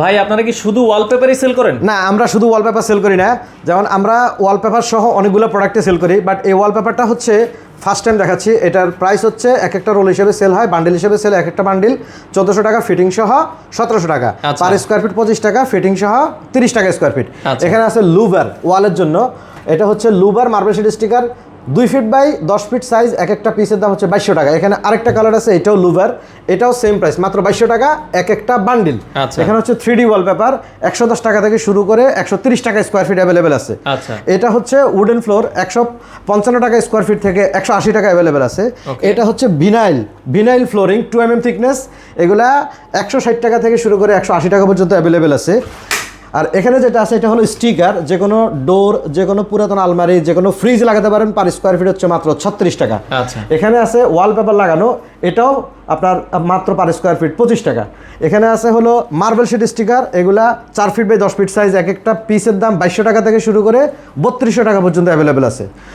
ভাই আপনারা কি শুধু ওয়ালপেপারই সেল করেন? না, আমরা শুধু ওয়ালপেপার সেল করি না, যেমন আমরা ওয়ালপেপার সহ অনেকগুলো প্রোডাক্টে সেল করি, বাট এই ওয়ালপেপারটা হচ্ছে ফার্স্ট টাইম দেখাচ্ছি। এটার প্রাইস হচ্ছে এক একটা রোল হিসেবে সেল হয়, বান্ডিল হিসেবে সেল, এক একটা বান্ডিল 1400 টাকা, ফিটিং সহ 1700 টাকা, পার স্কোয়ার ফিট 25 টাকা, ফিটিং সহ 30 টাকা স্কোয়ার ফিট। এখানে আছে লুভার ওয়ালের জন্য, এটা হচ্ছে লুভার marble sheet sticker 2 feet by 10 feet size, এক একটা পিসের দাম হচ্ছে 2200 টাকা। এখানে আরেকটা কালার আছে, এটাও লুভার, এটাও সেম প্রাইস, মাত্র 2200 টাকা এক একটা বান্ডিল। এখানে হচ্ছে 3D ওয়ালপেপার 110 টাকা থেকে শুরু করে 130 টাকা স্কোয়ার ফিট অ্যাভেলেবেল আছে। এটা হচ্ছে উডেন ফ্লোর 155 টাকা স্কোয়ার ফিট থেকে 180 টাকা অ্যাভেলেবেল আছে। এটা হচ্ছে ভিনাইল ফ্লোরিং 2 mm থিকনেস, এগুলা 160 টাকা থেকে শুরু করে 180 টাকা পর্যন্ত অ্যাভেলেবেল আছে। আর এখানে যেটা আছে এটা হলো স্টিকার, যে কোনো ডোর, যে কোনো পুরাতন আলমারি, যে কোনো ফ্রিজ লাগাতে পারেন, পার স্কোয়ার ফিট হচ্ছে মাত্র 36 টাকা। এখানে আছে ওয়ালপেপার লাগানো, এটাও আপনার মাত্র পার স্কোয়ার ফিট 25 টাকা। এখানে আছে হলো মার্বেল শিট স্টিকার, এগুলা 4 ফিট বাই 10 ফিট সাইজ, এক একটা পিসের দাম 2200 টাকা থেকে শুরু করে 3200 টাকা পর্যন্ত অ্যাভেলেবেল আছে।